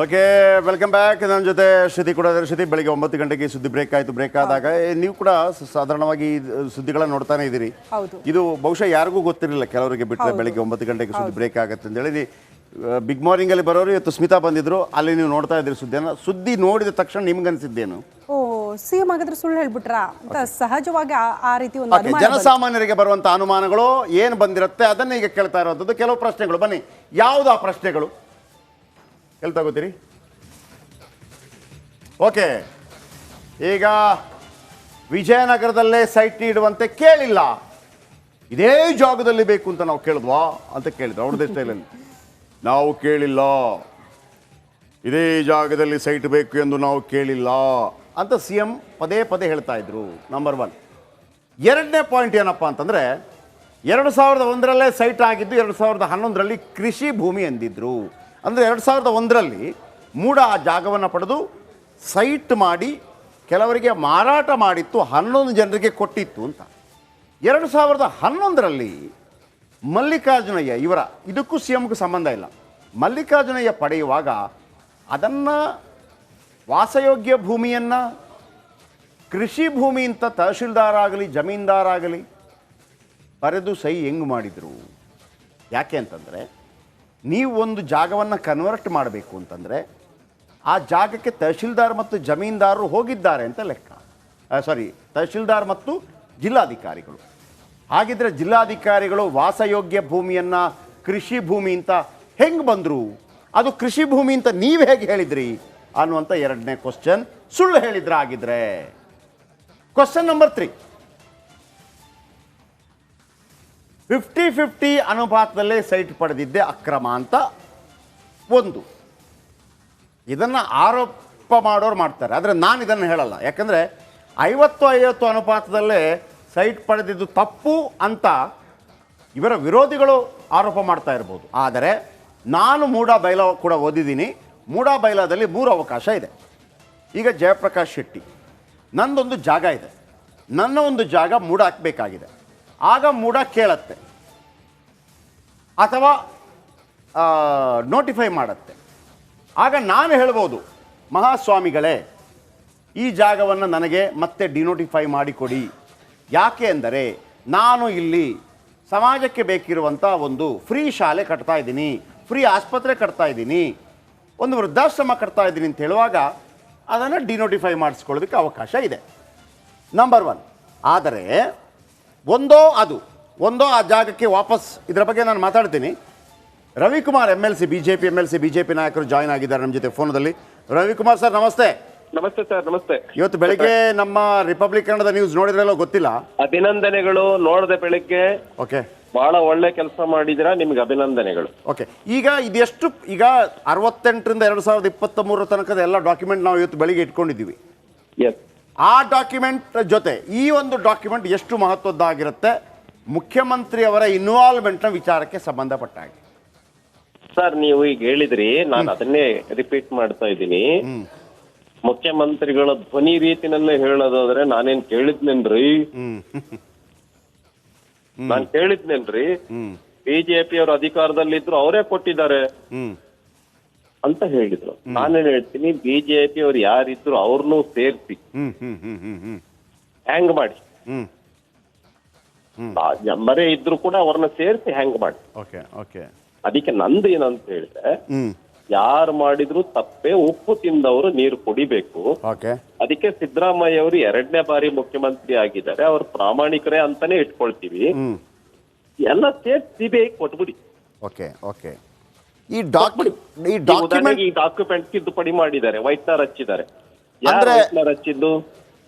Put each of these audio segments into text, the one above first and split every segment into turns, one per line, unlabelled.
Okay, welcome back. ನನ್ನ ಜೊತೆ ಶ್ರುತಿ ಕೂಡ ಇದ್ದಾರೆ. ಶ್ರುತಿ, ಬೆಳಿಗ್ಗೆ 9 ಗಂಟೆಗೆ ಸುದ್ದಿ ಬ್ರೇಕ್ ಆಯಿತು. ಬ್ರೇಕ್ ಆದಾಗ ನೀವು ಕೂಡ ಸಾಧಾರಣವಾಗಿ ಸುದ್ದಿಗಳನ್ನ ನೋಡ್ತಾನೆ ಇದ್ದೀರಿ. ಇದು ಬಹುಶಃ ಯಾರಿಗೂ ಗೊತ್ತಿರಲಿಲ್ಲ, ಕೆಲವರಿಗೆ ಬಿಟ್ಟರೆ ಬೆಳಿಗ್ಗೆ 9 ಗಂಟೆಗೆ ಸುದ್ದಿ ಬ್ರೇಕ್ ಆಗುತ್ತೆ ಅಂತೇಳಿ. ಬಿಗ್ ಮಾರ್ನಿಂಗ್ ಅಲ್ಲಿ ಬರೋರು ಇವತ್ತು ಸ್ಮಿತಾ ಬಂದಿದ್ರು, ಅಲ್ಲಿ ನೀವು ನೋಡ್ತಾ ಇದ್ದೀರಿ ಸುದ್ದಿಯನ್ನು. ಸುದ್ದಿ ನೋಡಿದ ತಕ್ಷಣ ನಿಮ್ಗೆ ಅನ್ಸಿದ್ದೇನು?
ಸಿಎಂ ಹಾಗಾದ್ರೆ ಸುಳ್ಳು ಹೇಳ್ಬಿಟ್ರಾ ಅಂತ ಸಹಜವಾಗಿ ಆ ರೀತಿ ಒಂದು
ಜನಸಾಮಾನ್ಯರಿಗೆ ಬರುವಂತ ಅನುಮಾನಗಳು ಏನು ಬಂದಿರುತ್ತೆ ಅದನ್ನ ಈಗ ಕೇಳ್ತಾ ಇರೋದು. ಕೆಲವು ಪ್ರಶ್ನೆಗಳು ಬನ್ನಿ, ಯಾವುದು ಆ ಪ್ರಶ್ನೆಗಳು ಹೇಳ್ತಾ ಗೊತ್ತೀರಿ? ಓಕೆ, ಈಗ ವಿಜಯನಗರದಲ್ಲೇ ಸೈಟ್ ನೀಡುವಂತೆ ಕೇಳಿಲ್ಲ, ಇದೇ ಜಾಗದಲ್ಲಿ ಬೇಕು ಅಂತ ನಾವು ಕೇಳಿದ್ವಾ ಅಂತ ಕೇಳಿದ್ರು ಅವ್ರದ್ದೇ ಸ್ಟೈಲಲ್ಲಿ. ನಾವು ಕೇಳಿಲ್ಲ, ಇದೇ ಜಾಗದಲ್ಲಿ ಸೈಟ್ ಬೇಕು ಎಂದು ನಾವು ಕೇಳಿಲ್ಲ ಅಂತ CM ಪದೇ ಪದೇ ಹೇಳ್ತಾ ಇದ್ರು. ನಂಬರ್ 1. ಎರಡನೇ ಪಾಯಿಂಟ್ ಏನಪ್ಪ ಅಂತಂದರೆ, 2001ರಲ್ಲೇ ಸೈಟ್ ಆಗಿದ್ದು 2011ರಲ್ಲಿ ಕೃಷಿ ಭೂಮಿ ಎಂದಿದ್ರು. ಅಂದರೆ 2001ರಲ್ಲಿ ಮೂಡ ಆ ಜಾಗವನ್ನು ಪಡೆದು ಸೈಟ್ ಮಾಡಿ ಕೆಲವರಿಗೆ ಮಾರಾಟ ಮಾಡಿತ್ತು, 11 ಜನರಿಗೆ ಕೊಟ್ಟಿತ್ತು ಅಂತ. 2011ರಲ್ಲಿ ಮಲ್ಲಿಕಾರ್ಜುನಯ್ಯ ಇವರ, ಇದಕ್ಕೂ CMಗೂ ಸಂಬಂಧ ಇಲ್ಲ, ಮಲ್ಲಿಕಾರ್ಜುನಯ್ಯ ಪಡೆಯುವಾಗ ಅದನ್ನು ವಾಸಯೋಗ್ಯ ಭೂಮಿಯನ್ನು ಕೃಷಿ ಭೂಮಿ ಅಂತ ತಹಶೀಲ್ದಾರ್ ಆಗಲಿ ಜಮೀನ್ದಾರ್ ಆಗಲಿ ಬರೆದು ಸಹಿ ಹೆಂಗೆ ಮಾಡಿದರು? ಯಾಕೆ ಅಂತಂದರೆ, ನೀವು ಒಂದು ಜಾಗವನ್ನು ಕನ್ವರ್ಟ್ ಮಾಡಬೇಕು ಅಂತಂದರೆ ಆ ಜಾಗಕ್ಕೆ ತಹಶೀಲ್ದಾರ್ ಮತ್ತು ಜಮೀನ್ದಾರರು ಹೋಗಿದ್ದಾರೆ ಅಂತ ಲೆಕ್ಕ. ತಹಶೀಲ್ದಾರ್ ಮತ್ತು ಜಿಲ್ಲಾಧಿಕಾರಿಗಳು. ಹಾಗಿದ್ರೆ ಜಿಲ್ಲಾಧಿಕಾರಿಗಳು ವಾಸಯೋಗ್ಯ ಭೂಮಿಯನ್ನು ಕೃಷಿ ಭೂಮಿ ಅಂತ ಹೆಂಗೆ ಬಂದರು? ಅದು ಕೃಷಿ ಭೂಮಿ ಅಂತ ನೀವು ಹೇಗೆ ಹೇಳಿದ್ರಿ ಅನ್ನುವಂಥ ಎರಡನೇ ಕ್ವಶನ್. ಸುಳ್ಳು ಹೇಳಿದ್ರ ಆಗಿದ್ರೆ. ಕ್ವಶನ್ ನಂಬರ್ 3, 50-50 ಅನುಪಾತದಲ್ಲೇ ಸೈಟ್ ಪಡೆದಿದ್ದೆ ಅಕ್ರಮ ಅಂತ ಒಂದು. ಇದನ್ನು ಆರೋಪ ಮಾಡೋರು ಮಾಡ್ತಾರೆ, ಆದರೆ ನಾನು ಇದನ್ನು ಹೇಳಲ್ಲ. ಯಾಕಂದರೆ 50-50 ಅನುಪಾತದಲ್ಲೇ ಸೈಟ್ ಪಡೆದಿದ್ದು ತಪ್ಪು ಅಂತ ಇವರ ವಿರೋಧಿಗಳು ಆರೋಪ ಮಾಡ್ತಾ ಇರ್ಬೋದು. ಆದರೆ ನಾನು ಮೂಡಾ ಬೈಲಾ ಕೂಡ ಓದಿದ್ದೀನಿ. ಮೂಡಾ ಬೈಲಾದಲ್ಲಿ 3 ಅವಕಾಶ ಇದೆ. ಈಗ ಜಯಪ್ರಕಾಶ್ ಶೆಟ್ಟಿ, ನನ್ನದೊಂದು ಜಾಗ ಇದೆ, ನನ್ನ ಒಂದು ಜಾಗ ಮೂಡ ಹಾಕಬೇಕಾಗಿದೆ. ಆಗ ಮೂಡ ಕೇಳತ್ತೆ ಅಥವಾ ನೋಟಿಫೈ ಮಾಡುತ್ತೆ. ಆಗ ನಾನು ಹೇಳ್ಬೋದು, ಮಹಾಸ್ವಾಮಿಗಳೇ ಈ ಜಾಗವನ್ನು ನನಗೆ ಮತ್ತೆ ಡಿನೋಟಿಫೈ ಮಾಡಿಕೊಡಿ. ಯಾಕೆ ಅಂದರೆ ನಾನು ಇಲ್ಲಿ ಸಮಾಜಕ್ಕೆ ಬೇಕಿರುವಂಥ ಒಂದು ಫ್ರೀ ಶಾಲೆ ಕಟ್ತಾ ಇದ್ದೀನಿ, ಫ್ರೀ ಆಸ್ಪತ್ರೆ ಕಟ್ತಾ ಇದ್ದೀನಿ, ಒಂದು ವೃದ್ಧಾಶ್ರಮ ಕಟ್ತಾ ಇದ್ದೀನಿ ಅಂತ ಹೇಳುವಾಗ ಅದನ್ನು ಡಿನೋಟಿಫೈ ಮಾಡಿಸ್ಕೊಳ್ಳೋದಕ್ಕೆ ಅವಕಾಶ ಇದೆ. ನಂಬರ್ 1. ಆದರೆ ಒಂದೋ ಆ ಜಾಗಕ್ಕೆ ವಾಪಸ್, ಇದರ ಬಗ್ಗೆ ನಾನು ಮಾತಾಡ್ತೀನಿ. ರವಿಕುಮಾರ್ MLC, BJP ನಾಯಕರು ಜಾಯ್ನ್ ಆಗಿದ್ದಾರೆ ನಮ್ಮ ಜೊತೆ ಫೋನದಲ್ಲಿ. ರವಿಕುಮಾರ್ ಸರ್, ನಮಸ್ತೆ.
ನಮಸ್ತೆ ಸರ್. ನಮಸ್ತೆ.
ಇವತ್ತು ಬೆಳಿಗ್ಗೆ ನಮ್ಮ ರಿಪಬ್ಲಿಕ್ ಕನ್ನಡದ ನ್ಯೂಸ್ ನೋಡಿದ್ರಲ್ಲೋ ಗೊತ್ತಿಲ್ಲ.
ಅಭಿನಂದನೆಗಳು. ನೋಡಿದೆ ಬೆಳಿಗ್ಗೆ.
ಓಕೆ,
ಬಹಳ ಒಳ್ಳೆ ಕೆಲಸ ಮಾಡಿದಿರಾ, ನಿಮ್ಗೆ ಅಭಿನಂದನೆಗಳು.
ಓಕೆ, ಈಗ ಇದೆಷ್ಟು, ಈಗ 68ರಿಂದ 2023 ತನಕದ ಎಲ್ಲ ಡಾಕ್ಯುಮೆಂಟ್ ನಾವು ಇವತ್ತು ಬೆಳಿಗ್ಗೆ ಇಟ್ಕೊಂಡಿದ್ದೀವಿ.
ಎಸ್.
ಆ ಡಾಕ್ಯುಮೆಂಟ್ ಜೊತೆ ಈ ಒಂದು ಡಾಕ್ಯುಮೆಂಟ್ ಎಷ್ಟು ಮಹತ್ವದ್ದಾಗಿರುತ್ತೆ ಮುಖ್ಯಮಂತ್ರಿ ಅವರ ಇನ್ವಾಲ್ವ್ಮೆಂಟ್ನ ವಿಚಾರಕ್ಕೆ ಸಂಬಂಧಪಟ್ಟ ಹಾಗೆ?
ಸರ್, ನೀವು ಈಗ ಹೇಳಿದ್ರಿ, ನಾನು ಅದನ್ನೇ ರಿಪೀಟ್ ಮಾಡ್ತಾ ಇದ್ದೀನಿ. ಮುಖ್ಯಮಂತ್ರಿಗಳ ಧ್ವನಿ ರೀತಿನಲ್ಲೇ ಹೇಳೋದಾದ್ರೆ ನಾನೇನ್ ಕೇಳಿದ್ನೇನ್ರಿ, ಬಿಜೆಪಿ ಅವರು ಅಧಿಕಾರದಲ್ಲಿದ್ರು ಅವರೇ ಕೊಟ್ಟಿದ್ದಾರೆ ಅಂತ ಹೇಳಿದ್ರು. ನಾನೇನ್ ಹೇಳ್ತೀನಿ, ಬಿಜೆಪಿ ಅವ್ರು ಯಾರಿದ್ರು ಅವ್ರನ್ನೂ ಸೇರಿಸಿ ಹ್ಯಾಂಗ್ ಮಾಡಿ, ಮರೆ ಇದ್ರು ಕೂಡ ಅವ್ರನ್ನ ಸೇರಿಸಿ ಹ್ಯಾಂಗ್ ಮಾಡಿ. ಅದಕ್ಕೆ ನಂದು ಏನಂತ ಹೇಳಿದ್ರೆ, ಯಾರು ಮಾಡಿದ್ರು ತಪ್ಪೇ, ಉಪ್ಪು ತಿಂದವರು ನೀರು ಕುಡಿಬೇಕು. ಅದಕ್ಕೆ ಸಿದ್ದರಾಮಯ್ಯ ಅವರು 2ನೇ ಬಾರಿ ಮುಖ್ಯಮಂತ್ರಿ ಆಗಿದ್ದಾರೆ, ಅವ್ರು ಪ್ರಾಮಾಣಿಕರೇ ಅಂತಾನೆ ಇಟ್ಕೊಳ್ತೀವಿ. ಎಲ್ಲ ಸ್ಟೇಟ್ CBI ಕೊಟ್ಬಿಡಿ.
ಈ ಡಾಕ್ಯುಮೆಂಟ್
ತಿದ್ದುಪಡಿ ಮಾಡಿದ್ದಾರೆ, ವೈಟ್ನರ್ ಹಚ್ಚಿದ್ದಾರೆ. ಯಾರು ವೈಟ್ನರ್ ಹಚ್ಚಿದ್ದು?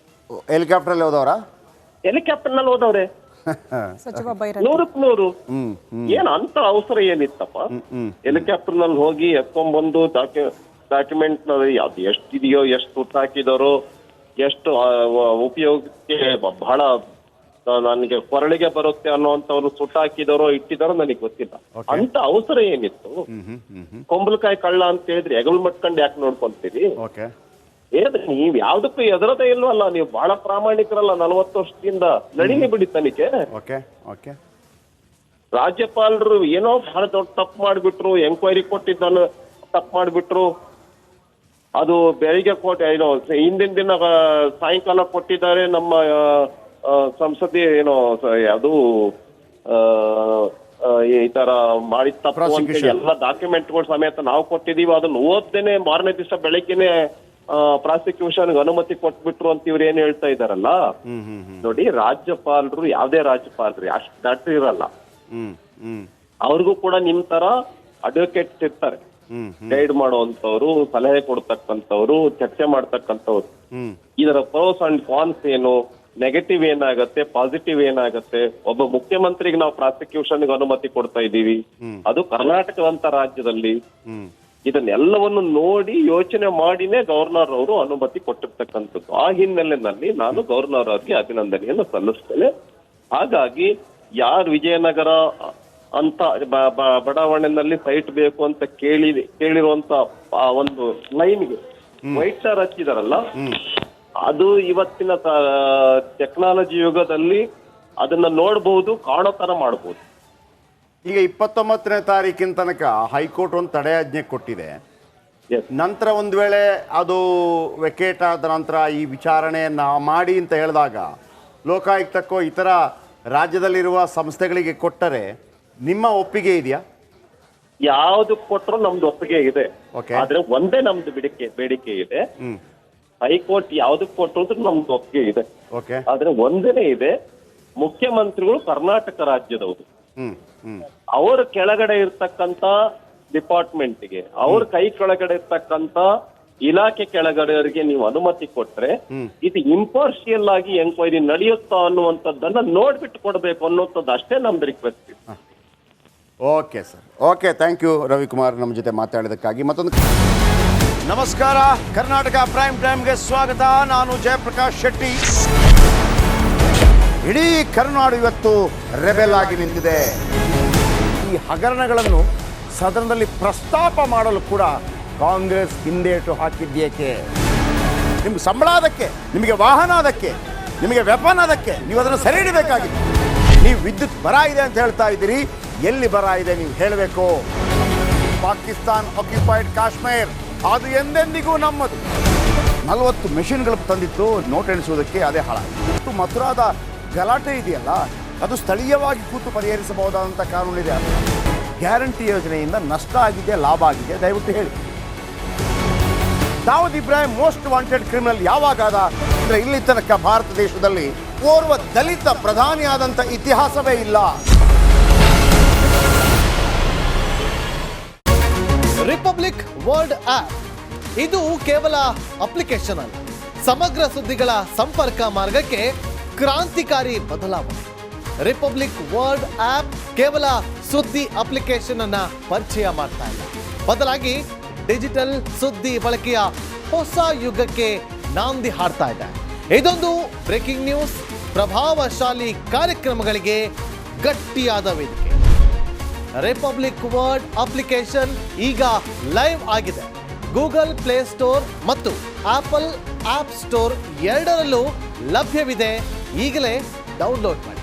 ಹೆಲಿಕಾಪ್ಟರ್ ನಲ್ಲಿ ಹೋದವರ?
ಹೆಲಿಕಾಪ್ಟರ್ ನಲ್ಲಿ ಹೋದವ್ರೆ 100%. ಏನ್ ಅಂತ ಅವಸರ ಏನಿತ್ತಪ್ಪ? ಹೆಲಿಕಾಪ್ಟರ್ ನಲ್ಲಿ ಹೋಗಿ ಎತ್ಕೊಂಡ್ಬಂದು ಡಾಕ್ಯುಮೆಂಟ್ ನಲ್ಲಿ ಅದು ಎಷ್ಟಿದೆಯೋ, ಎಷ್ಟು ಸುತ್ತ ಹಾಕಿದಾರೋ, ಎಷ್ಟು ಉಪಯೋಗಕ್ಕೆ ಬಹಳ ನನಗೆ ಕೊರಳಿಗೆ ಬರುತ್ತೆ ಅನ್ನೋಂಥವ್ರು ಸುಟ್ಟ ಹಾಕಿದಾರೋ ಇಟ್ಟಿದಾರೋ ನನಗೆ ಗೊತ್ತಿಲ್ಲ. ಅಂತ ಅವಸರ ಏನಿತ್ತು? ಕೊಂಬಲಕಾಯಿ ಕಳ್ಳ ಅಂತ ಹೇಳಿದ್ರೆ ಹೆಗಲ್ ಮಟ್ಕೊಂಡು ಯಾಕೆ ನೋಡ್ಕೊಂತೀರಿ? ನೀವ್ ಯಾವ್ದಕ್ಕೂ ಎದುರದೇ ಇಲ್ವಲ್ಲ, ನೀವು ಬಹಳ ಪ್ರಾಮಾಣಿಕರಲ್ಲ. 40 ವರ್ಷದಿಂದ ನಡೀನಿ ಬಿಡಿ ತನಿಖೆ. ರಾಜ್ಯಪಾಲರು ಏನೋ ಬಹಳ ದೊಡ್ಡ ತಪ್ಪು ಮಾಡ್ಬಿಟ್ರು, ಎಂಕ್ವೈರಿ ಕೊಟ್ಟಿದ್ದಾನು ತಪ್ಪು ಮಾಡ್ಬಿಟ್ರು, ಅದು ಬೆಳಿಗ್ಗೆ ಹಿಂದಿನ ದಿನ ಸಾಯಂಕಾಲ ಕೊಟ್ಟಿದ್ದಾರೆ ನಮ್ಮ ಸಂಸದೀಯ ಅದು ಈ ತರ ಮಾಡಿದ ತಪ್ಪು ಅಂತ ಎಲ್ಲ ಡಾಕ್ಯುಮೆಂಟ್ಗಳು ಸಮೇತ ನಾವು ಕೊಟ್ಟಿದೀವಿ. ಅದನ್ನ ಓದ್ದೇನೆ ಮಾರನೇ ದಿವಸ ಬೆಳಗ್ಗೆನೆ ಪ್ರಾಸಿಕ್ಯೂಷನ್ ಅನುಮತಿ ಕೊಟ್ಬಿಟ್ರು ಅಂತ ಇವ್ರು ಏನ್ ಹೇಳ್ತಾ ಇದಾರಲ್ಲ. ನೋಡಿ, ರಾಜ್ಯಪಾಲರು ಯಾವ್ದೇ ರಾಜ್ಯಪಾಲರು ಅಷ್ಟು ದಟ್ಟ ಇರಲ್ಲ. ಅವ್ರಿಗೂ ಕೂಡ ನಿಮ್ ತರ ಅಡ್ವೊಕೇಟ್ ಇರ್ತಾರೆ, ಗೈಡ್ ಮಾಡುವಂತವ್ರು, ಸಲಹೆ ಕೊಡ್ತಕ್ಕಂಥವ್ರು, ಚರ್ಚೆ ಮಾಡ್ತಕ್ಕಂಥವ್ರು. ಇದರ ಪ್ರೋಸ್ ಅಂಡ್ ಕಾನ್ಸ್ ಏನು, ನೆಗೆಟಿವ್ ಏನಾಗತ್ತೆ, ಪಾಸಿಟಿವ್ ಏನಾಗತ್ತೆ, ಒಬ್ಬ ಮುಖ್ಯಮಂತ್ರಿಗೆ ನಾವು ಪ್ರಾಸಿಕ್ಯೂಷನ್ ಅನುಮತಿ ಕೊಡ್ತಾ ಇದ್ದೀವಿ, ಅದು ಕರ್ನಾಟಕದಂತ ರಾಜ್ಯದಲ್ಲಿ. ಇದನ್ನೆಲ್ಲವನ್ನು ನೋಡಿ ಯೋಚನೆ ಮಾಡಿನೇ ಗವರ್ನರ್ ಅವರು ಅನುಮತಿ ಕೊಟ್ಟಿರ್ತಕ್ಕಂಥದ್ದು. ಆ ಹಿನ್ನೆಲೆಯಲ್ಲಿ ನಾನು ಗವರ್ನರ್ ಅವರಿಗೆ ಅಭಿನಂದನೆಯನ್ನು ಸಲ್ಲಿಸ್ತೇನೆ. ಹಾಗಾಗಿ ಯಾರು ವಿಜಯನಗರ ಅಂತ ಬಡಾವಣೆಯಲ್ಲಿ ಸೈಟ್ ಬೇಕು ಅಂತ ಕೇಳಿರುವಂತ ಒಂದು ಲೈನ್ಗೆ ವೈಟ್ ಸ್ಟಾರ್ ಹಚ್ಚಿದಾರಲ್ಲ, ಅದು ಇವತ್ತಿನ ಟೆಕ್ನಾಲಜಿ ಯುಗದಲ್ಲಿ ಅದನ್ನ ನೋಡ್ಬಹುದು, ಕಾಣೋ ತರ ಮಾಡಬಹುದು.
ಈಗ 29ನೇ ತಾರೀಕಿನ ತನಕ ಹೈಕೋರ್ಟ್ ಒಂದು ತಡೆಯಾಜ್ಞೆ ಕೊಟ್ಟಿದೆ. ನಂತರ ಒಂದು ವೇಳೆ ಅದು ವೆಕೇಟ್ ಆದ ನಂತರ ಈ ವಿಚಾರಣೆಯನ್ನ ಮಾಡಿ ಅಂತ ಹೇಳಿದಾಗ ಲೋಕಾಯುಕ್ತಕ್ಕೋ ಇತರ ರಾಜ್ಯದಲ್ಲಿರುವ ಸಂಸ್ಥೆಗಳಿಗೆ ಕೊಟ್ಟರೆ ನಿಮ್ಮ ಒಪ್ಪಿಗೆ ಇದೆಯಾ?
ಯಾವ್ದು ಕೊಟ್ಟರು ನಮ್ದು ಒಪ್ಪಿಗೆ ಇದೆ. ಆದ್ರೆ ಒಂದೇ ನಮ್ದು ಬೇಡಿಕೆ ಇದೆ. ಹೈಕೋರ್ಟ್ ಯಾವ್ದಕ್ ಕೊಟ್ಟರು ನಮ್ದು ಒಪ್ಪಿಗೆ ಇದೆ. ಆದ್ರೆ ಒಂದೇನೇ ಇದೆ, ಮುಖ್ಯಮಂತ್ರಿಗಳು ಕರ್ನಾಟಕ ರಾಜ್ಯದವರು. ಅವ್ರ ಕೆಳಗಡೆ ಇರ್ತಕ್ಕಂತ ಡಿಪಾರ್ಟ್ಮೆಂಟ್ಗೆ, ಅವ್ರ ಕೈ ಕೆಳಗಡೆ ಇರ್ತಕ್ಕಂತ ಇಲಾಖೆ ಕೆಳಗಡೆಯವರಿಗೆ ನೀವು ಅನುಮತಿ ಕೊಟ್ರೆ ಇದು ಇಂಪಾರ್ಷಿಯಲ್ ಆಗಿ ಎಂಕ್ವೈರಿ ನಡೆಯುತ್ತಾ ಅನ್ನುವಂಥದ್ದನ್ನ ನೋಡ್ಬಿಟ್ಟು ಕೊಡ್ಬೇಕು ಅನ್ನುವಂಥದ್ದು ಅಷ್ಟೇ ನಮ್ದು request.
Okay sir, okay, thank you Ravikumar ನಮ್ಮ ಜೊತೆ ಮಾತಾಡಿದಕ್ಕಾಗಿ. ಮತ್ತೊಂದು ನಮಸ್ಕಾರ, ಕರ್ನಾಟಕ ಪ್ರೈಮ್ ಟೈಮ್ಗೆ ಸ್ವಾಗತ. ನಾನು ಜಯಪ್ರಕಾಶ್ ಶೆಟ್ಟಿ. ಇಡೀ ಕರುನಾಡು ಇವತ್ತು ರೆಬೆಲ್ ಆಗಿ ನಿಂತಿದೆ. ಈ ಹಗರಣಗಳನ್ನು ಸದನದಲ್ಲಿ ಪ್ರಸ್ತಾಪ ಮಾಡಲು ಕೂಡ ಕಾಂಗ್ರೆಸ್ ಹಿಂದೇಟು ಹಾಕಿದ್ದೇಕೆ? ನಿಮ್ಗೆ ಸಂಬಳ ಅದಕ್ಕೆ, ನಿಮಗೆ ವಾಹನ ಅದಕ್ಕೆ, ನಿಮಗೆ ವೆಪನ್ ಅದಕ್ಕೆ, ನೀವು ಅದನ್ನು ಸೆರೆ ಹಿಡಿಬೇಕಾಗಿತ್ತು. ನೀವು ವಿದ್ಯುತ್ ಬರ ಇದೆ ಅಂತ ಹೇಳ್ತಾ ಇದ್ದೀರಿ, ಎಲ್ಲಿ ಬರ ಇದೆ ನೀವು ಹೇಳಬೇಕು. ಪಾಕಿಸ್ತಾನ್ ಆಕ್ಯುಪೈಡ್ ಕಾಶ್ಮೀರ್ ಅದು ಎಂದೆಂದಿಗೂ ನಮ್ಮದು. 40 ಮೆಷಿನ್ಗಳು ತಂದಿತ್ತು ನೋಟ್ ಎಣಿಸುವುದಕ್ಕೆ, ಅದೇ ಹಾಳಾಯಿತು. ಮಥುರಾದ ಗಲಾಟೆ ಇದೆಯಲ್ಲ, ಅದು ಸ್ಥಳೀಯವಾಗಿ ಕೂತು ಪರಿಹರಿಸಬಹುದಾದಂಥ ಕಾನೂನಿದೆ. ಗ್ಯಾರಂಟಿ ಯೋಜನೆಯಿಂದ ನಷ್ಟ ಆಗಿದೆ, ಲಾಭ ಆಗಿದೆ, ದಯವಿಟ್ಟು ಹೇಳಿ. Dawood Ibrahim most wanted criminal ಯಾವಾಗಾದ ಅಂದರೆ ಇಲ್ಲಿ ತನಕ ಭಾರತ ದೇಶದಲ್ಲಿ ಓರ್ವ ದಲಿತ ಪ್ರಧಾನಿಯಾದಂಥ ಇತಿಹಾಸವೇ ಇಲ್ಲ.
ರಿಪಬ್ಲಿಕ್ ವರ್ಲ್ಡ್ ಆಪ್ ಇದು ಕೇವಲ ಅಪ್ಲಿಕೇಶನ್ ಅಲ್ಲ, ಸಮಗ್ರ ಸುದ್ದಿಗಳ ಸಂಪರ್ಕ ಮಾರ್ಗಕ್ಕೆ ಕ್ರಾಂತಿಕಾರಿ ಬದಲಾವಣೆ. ರಿಪಬ್ಲಿಕ್ ವರ್ಲ್ಡ್ ಆಪ್ ಕೇವಲ ಸುದ್ದಿ ಅಪ್ಲಿಕೇಶನ್ ಅನ್ನ ಪರಿಚಯ ಮಾಡ್ತಾ ಇಲ್ಲ, ಬದಲಾಗಿ ಡಿಜಿಟಲ್ ಸುದ್ದಿ ಬಳಕೆಯ ಹೊಸ ಯುಗಕ್ಕೆ ನಾಂದಿ ಹಾಡ್ತಾ ಇದೆ. ಇದೊಂದು ಬ್ರೇಕಿಂಗ್ ನ್ಯೂಸ್, ಪ್ರಭಾವಶಾಲಿ ಕಾರ್ಯಕ್ರಮಗಳಿಗೆ ಗಟ್ಟಿಯಾದ ವೇದಿಕೆ. ರಿಪಬ್ಲಿಕ್ ವರ್ಲ್ಡ್ ಅಪ್ಲಿಕೇಶನ್ ಈಗ ಲೈವ್ ಆಗಿದೆ. ಗೂಗಲ್ ಪ್ಲೇ ಸ್ಟೋರ್ ಮತ್ತು ಆಪಲ್ ಆಪ್ ಸ್ಟೋರ್ ಎರಡರಲ್ಲೂ ಲಭ್ಯವಿದೆ. ಈಗಲೇ ಡೌನ್ಲೋಡ್ ಮಾಡಿ.